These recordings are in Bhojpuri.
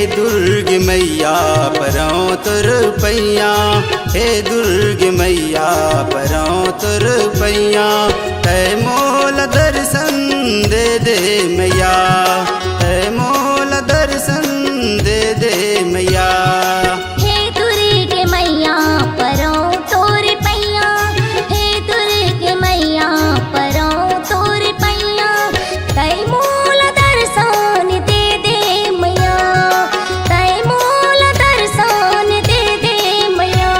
दुर्ग मैया परौं तुर पैया, हे दुर्ग मैया परौं तुर पैया। तै मोल दर्शन दे दे मैया, तै मोल दर्शन दे दे मैया। हे दुर्ग मैया परौं तुर पैया, हे दुर्ग मैया परौं तुर पैया। तै मोल दर्शन दे दे मैया, तै मोल दर्शन दे दे मैया।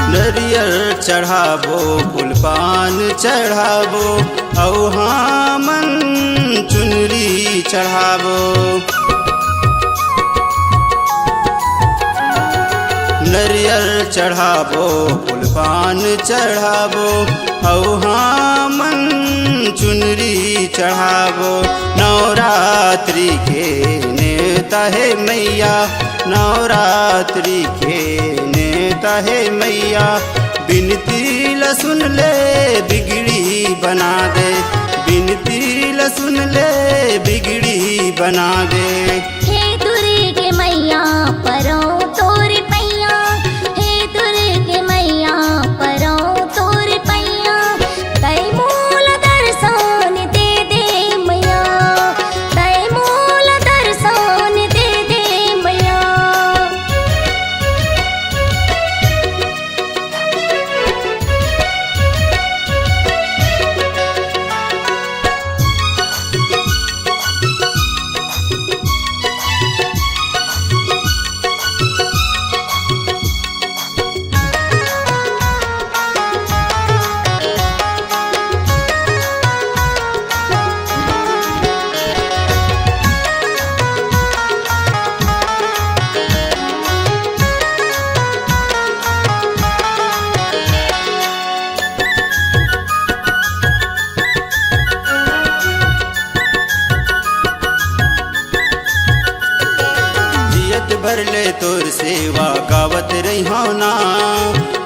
नरियर चढ़ाबो फूल पान चढ़ाबो, औहामन चुनरी चढ़ाबो। नरियर चढ़ाबो फूल पान चढ़ाबो, औहामन चुनरी चढ़ाबो। नवरात्रि के नेता है मैया, नवरात्रि के नेता है मैया। बिनती ल सुन ले बिगड़ी बना दे, बिनती ल सुन ले बिगड़ी बना दे। हे दुर्ग मैया परौं तुर पैया, हे दुर्ग मैया परौं तुर पैया। तै मोल दर्शन दे दे मैया, तै मोल दर्शन दे दे मैया। भर ले तोर सेवा गावत रही ना,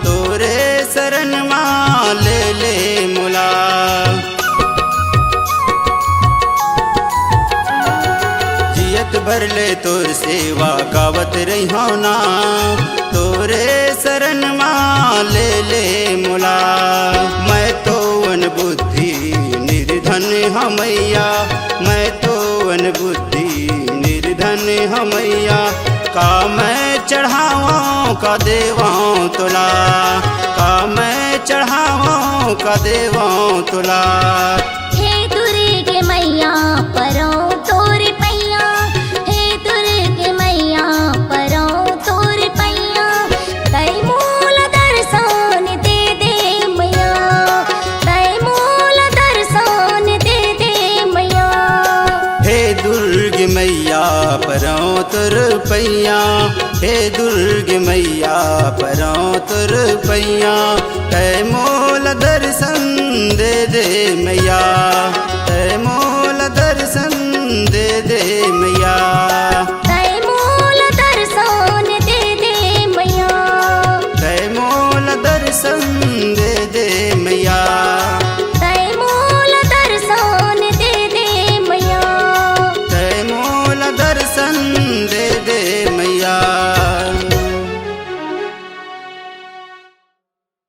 तोरे शरण माँ ले ले मुला। जियत भर ले तोर सेवा गावत रही ना, तोरे शरण माँ ले ले मुला। मैं तो अन बुद्धि निर्धन हमैया, मैं तो अन बुद्धि निर्धन हमैया। का मैं चढ़ाऊं का देवां तुला, का मैं चढ़ाऊं का देवां तुला। हे दुर्ग मैया परौं तुर पैया, हे दुर्ग मैया परौं तुर पैया। तै मोल दर्शन दे दे मैया, तै मोल दर्शन दे दे मैया। हे दुर्ग मैया परौं तुर पैया, हे दुर्ग मैया परौं तुर पैया। तै मोल दर्शन दे दे मैया।